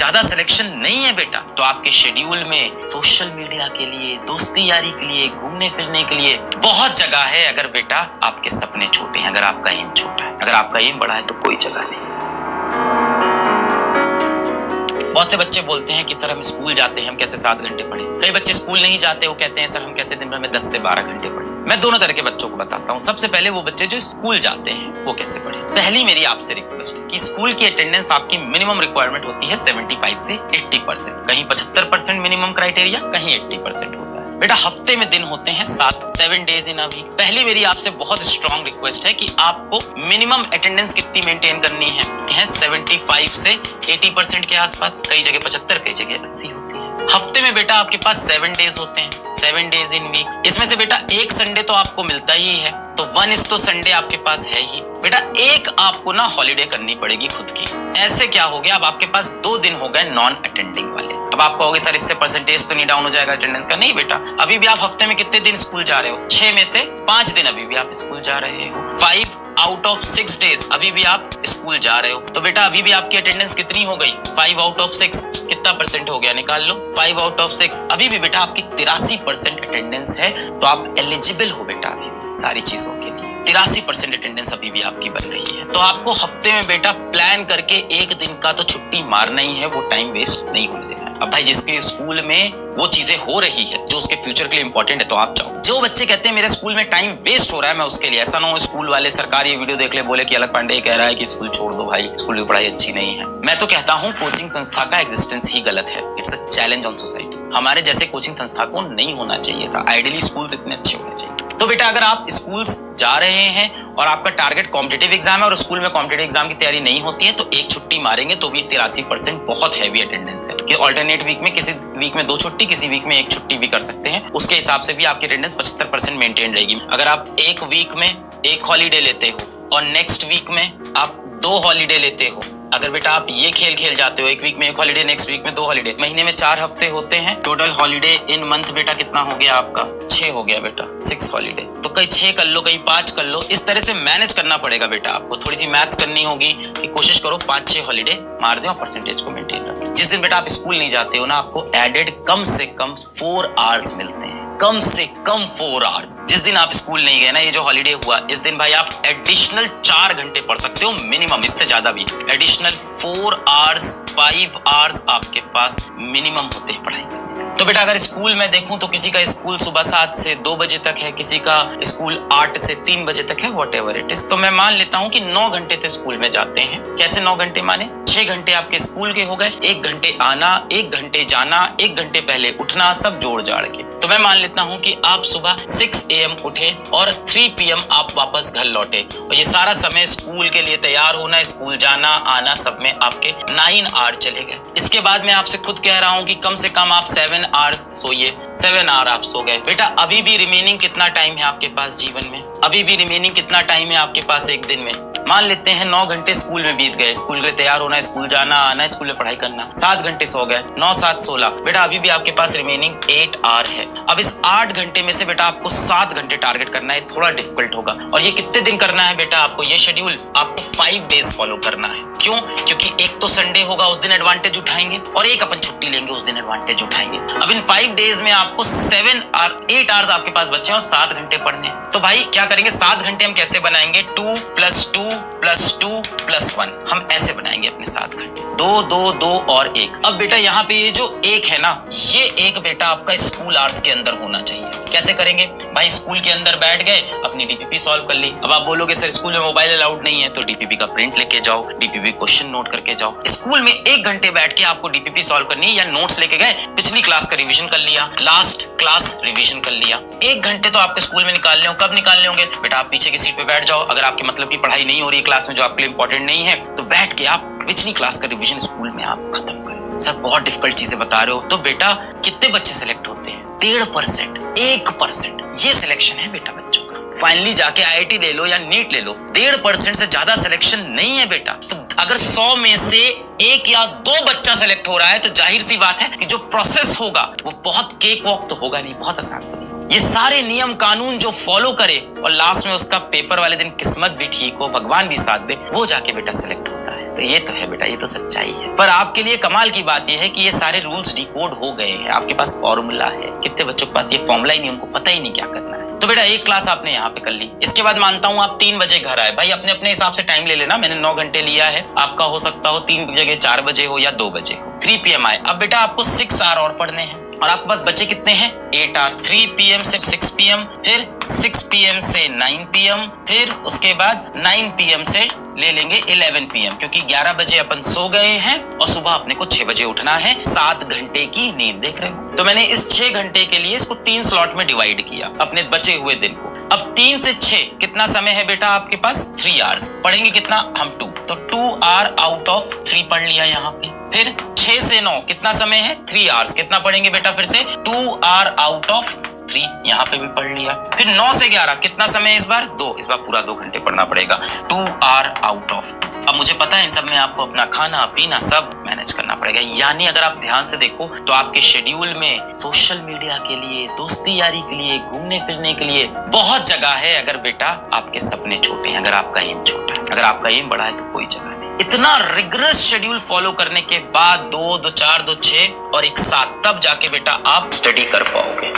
ज्यादा सिलेक्शन नहीं है बेटा, तो आपके शेड्यूल में सोशल मीडिया के लिए, दोस्ती यारी के लिए, घूमने फिरने के लिए बहुत जगह है। अगर बेटा आपके सपने छोटे हैं, अगर आपका एम छोटा है, अगर आपका एम बड़ा है तो कोई जगह नहीं। बहुत से बच्चे बोलते हैं कि सर हम स्कूल जाते हैं, हम कैसे 7 घंटे पढ़ें। कई बच्चे स्कूल नहीं जाते, वो कहते हैं सर हम कैसे दिन भर में 10 से 12 घंटे पढ़ें। मैं दोनों तरह के बच्चों को बताता हूँ। सबसे पहले वो बच्चे जो स्कूल जाते हैं वो कैसे पढ़ें। पहली मेरी आपसे रिक्वेस्ट है कि स्कूल की अटेंडेंस आपकी मिनिमम रिक्वायरमेंट होती है 75 से 80%, कहीं 75% मिनिमम क्राइटेरिया, कहीं 80% होता है। बेटा हफ्ते में दिन होते हैं 7 डेज इन अ वीक। पहली मेरी आपसे बहुत स्ट्रॉन्ग रिक्वेस्ट है कि आपको मिनिमम अटेंडेंस कितनी मेंटेन करनी है 75 से 80% के आसपास, कई जगह 75, कई जगह 80 होती है। हफ्ते में बेटा आपके पास 7 डेज होते हैं, 7 डेज इन वीक। इसमें से बेटा एक संडे तो आपको मिलता ही है, तो 1 तो संडे आपके पास है ही। बेटा एक आपको ना हॉलीडे करनी पड़ेगी खुद की। ऐसे क्या हो गया, अब आपके पास 2 दिन हो गए नॉन अटेंडिंग वाले। अब आप कहोगे सर इससे परसेंटेज तो नहीं डाउन हो जाएगा अटेंडेंस का? नहीं बेटा, अभी भी आप हफ्ते में कितने दिन स्कूल जा रहे हो? 6 में से 5 दिन अभी भी आप स्कूल जा रहे हो। 5 आउट ऑफ 6 डेज अभी भी आप स्कूल जा रहे हो, तो बेटा अभी भी आपकी अटेंडेंस कितनी हो गई? 5 आउट ऑफ 6 कितना परसेंट हो गया, निकाल लो। 5 आउट ऑफ 6 अभी भी बेटा आपकी 83% अटेंडेंस है, तो आप एलिजिबल हो बेटा अभी भी सारी चीजों के लिए। 83% अटेंडेंस अभी भी आपकी बन रही है। तो आपको हफ्ते में बेटा प्लान करके एक दिन का तो छुट्टी मारना ही है, वो टाइम वेस्ट नहीं होने देना है। अब भाई जिसके स्कूल में वो चीजें हो रही है जो उसके फ्यूचर के लिए इंपॉर्टेंट है, तो आप जाओ। जो बच्चे कहते हैं मेरे स्कूल में टाइम वेस्ट हो रहा है, मैं उसके लिए, ऐसा ना हो स्कूल वाले सरकार ये वीडियो देख ले बोले कि अलग पांडे कह रहा है कि स्कूल छोड़ दो भाई, स्कूल की पढ़ाई अच्छी नहीं है। मैं तो कहता हूँ कोचिंग संस्था का एग्जिस्टेंस ही गलत है। It's a challenge on society. हमारे जैसे कोचिंग संस्था को नहीं होना चाहिए था। आइडियली स्कूल इतने अच्छे होने चाहिए। तो बेटा अगर आप स्कूल जा रहे हैं और आपका टारगेट कॉम्पिटिटिव एग्जाम है और स्कूल में कॉम्पिटिटिव एग्जाम की तैयारी नहीं होती है, तो एक छुट्टी मारेंगे तो भी 83% बहुत हैवी अटेंडेंस है कि ऑल्टरनेट वीक में, किसी वीक में 2 छुट्टी, किसी वीक में 1 छुट्टी भी कर सकते हैं। उसके हिसाब से भी आपकी अटेंडेंस 75% मेंटेन रहेगी। अगर आप एक वीक में 1 हॉलीडे लेते हो और नेक्स्ट वीक में आप 2 हॉलीडे लेते हो, अगर बेटा आप ये खेल जाते हो, एक वीक में 1 हॉलीडे, नेक्स्ट वीक में 2 हॉलीडे, महीने में 4 हफ्ते होते हैं, टोटल हॉलीडे इन मंथ बेटा कितना हो गया आपका? 6 हो गया बेटा, 6 हॉलीडे। तो कहीं 6 कर लो, कहीं 5 कर लो, इस तरह से मैनेज करना पड़ेगा बेटा आपको। थोड़ी सी मैथ्स करनी होगी कि कोशिश करो 5-6 हॉलीडे मार दो और परसेंटेज को मेंटेन रखो। जिस दिन बेटा आप स्कूल नहीं जाते हो ना, आपको एडेड कम से कम 4 आवर्स मिलते हैं, कम से कम 4 आवर्स। जिस दिन आप स्कूल नहीं गए ना, ये जो हॉलीडे हुआ, इस दिन भाई आप एडिशनल 4 घंटे पढ़ सकते हो मिनिमम, इससे ज्यादा भी। एडिशनल 4 आवर्स, 5 आवर्स आपके पास मिनिमम होते हैं पढ़ाई करने। तो बेटा अगर स्कूल में देखूं तो किसी का स्कूल सुबह 7 से 2 बजे तक है, किसी का स्कूल 8 से 3 बजे तक है, वॉट एवर इट इज। तो मैं मान लेता हूं कि 9 घंटे तो स्कूल में जाते हैं। कैसे 9 घंटे माने? 6 घंटे आपके स्कूल के हो गए, 1 घंटे आना, 1 घंटे जाना, 1 घंटे पहले उठना, सब जोड़ जाड़ के। तो मैं मान लेता हूं कि आप सुबह 6 AM उठे और 3 PM आप वापस घर लौटे, और ये सारा समय स्कूल के लिए तैयार होना, स्कूल जाना आना, सब में आपके 9 आवर चले गए। इसके बाद मैं आपसे खुद कह रहा हूं कि कम से कम आप 7 आवर सोइए, 7 आवर आप सो गए। बेटा अभी भी रिमेनिंग कितना टाइम है आपके पास जीवन में? अभी भी रिमेनिंग कितना टाइम है आपके पास एक दिन में? मान लेते हैं 9 घंटे स्कूल में बीत गए, स्कूल के लिए तैयार होना, स्कूल जाना आना, स्कूल में पढ़ाई करना, 7 घंटे सो गए, 9 7 16। बेटा अभी भी आपके पास रिमेनिंग 8 आवर है। अब इस 8 घंटे में से बेटा आपको 7 घंटे टारगेट करना है, थोड़ा डिफिकल्ट होगा। और ये कितने दिन करना है बेटा आपको? ये शेड्यूल आपको 5 डेज फॉलो करना है। क्यों? क्योंकि एक तो संडे होगा, उस दिन एडवांटेज उठाएंगे, और एक अपन छुट्टी लेंगे, उस दिन एडवांटेज उठाएंगे। अब इन 5 डेज में आपको 8 आवर्स आपके पास बचे और 7 घंटे पढ़ने। तो भाई क्या करेंगे, 7 घंटे हम कैसे बनाएंगे? 2 + 2 + 2 + 1, हम ऐसे बनाएंगे अपने 7 घंटे। 2 2 2 और 1। अब बेटा यहाँ पे ये जो 1 है ना, ये 1 बेटा आपका स्कूल आवर्स के अंदर होना चाहिए। कैसे करेंगे भाई? स्कूल के अंदर बैठ गए, अपनी डीपीपी सॉल्व कर ली। अब आप बोलोगे सर स्कूल में मोबाइल अलाउड नहीं है, तो डीपीपी का प्रिंट लेके जाओ, डीपीपी क्वेश्चन नोट करके जाओ। स्कूल में 1 घंटे बैठ के आपको डीपीपी सॉल्व करनी है, या नोट्स लेके गए, पिछली क्लास का रिवीजन कर लिया, लास्ट क्लास रिवीजन कर लिया। 1 घंटे तो आपके स्कूल में निकालने हो। कब निकालने होंगे बेटा? आप पीछे की सीट पे बैठ जाओ। अगर आपके मतलब की पढ़ाई नहीं हो रही है क्लास में, जो आपके लिए इंपॉर्टेंट नहीं है, तो बैठ के आप पिछली क्लास का रिवीजन स्कूल में आप खत्म करें। सर बहुत डिफिकल्ट चीजें बता रहे हो। तो बेटा कितने बच्चे सेलेक्ट होते हैं? 1.5%, 1%। ये सिलेक्शन है बेटा बच्चों का। फाइनली जाके IIT ले लो या नीट ले लो, 1.5% से ज्यादा सिलेक्शन नहीं है बेटा। तो अगर 100 में से 1 या 2 बच्चा सेलेक्ट हो रहा है, तो जाहिर सी बात है कि जो प्रोसेस होगा वो बहुत केक वॉक तो होगा नहीं, बहुत आसान तो नहीं। ये सारे नियम कानून जो फॉलो करे और लास्ट में उसका पेपर वाले दिन किस्मत भी ठीक हो, भगवान भी साथ दे, वो जाके बेटा सेलेक्ट होता है। तो ये तो है बेटा, ये तो सच्चाई है। पर आपके लिए कमाल की बात ये है कि ये सारे रूल्स डिकोड हो गए हैं, आपके पास फॉर्मूला है। कितने बच्चों के पास ये फॉर्मूला ही नहीं, उनको पता ही नहीं क्या करना है। तो बेटा एक क्लास आपने यहाँ पे कर ली, इसके बाद मानता हूँ आप 3 बजे घर आए। भाई अपने अपने हिसाब से टाइम ले लेना, मैंने 9 घंटे लिया है, आपका हो सकता हो 3 की जगह 4 बजे हो या 2 बजे हो। 3 PM आए, अब बेटा आपको 6 आवर और पढ़ने हैं और आपके पास बच्चे कितने हैं 8 आवर। 3 PM से 6 PM, फिर 6 PM से 9 PM, फिर उसके बाद 9 PM से ले लेंगे 11 PM, क्योंकि 11 बजे अपन सो गए हैं और सुबह अपने को 6 बजे उठना है। 7 घंटे की नींद, देख रहे हो। तो मैंने इस 6 घंटे के लिए इसको 3 स्लॉट में डिवाइड किया अपने बचे हुए दिन को। अब 3 से 6 कितना समय है बेटा आपके पास 3 आवर्स। पढ़ेंगे कितना हम 2, तो 2 आवर आउट ऑफ 3 पढ़ लिया यहाँ पे। फिर 6 से 9 कितना समय है 3 आवर्स, कितना पढ़ेंगे बेटा फिर से 2 आवर आउट ऑफ 3, यहाँ पे भी पढ़ लिया। फिर 9 से 11 कितना समय है इस बार 2, इस बार पूरा 2 घंटे पढ़ना पड़ेगा, 2 आवर आउट ऑफ। अब मुझे पता है इन सब में आपको अपना खाना पीना सब मैनेज करना पड़ेगा, यानी अगर आप ध्यान से देखो तो आपके शेड्यूल में सोशल मीडिया के लिए, दोस्ती यारी के लिए, घूमने फिरने के लिए बहुत जगह है। अगर बेटा आपके सपने छोटे हैं, अगर आपका एम छोटा है, अगर आपका एम बड़ा है तो कोई जगह नहीं। इतना रिगरस शेड्यूल फॉलो करने के बाद 2, 2, 4, 2, 6 और एक साथ तब जाके बेटा आप स्टडी कर पाओगे।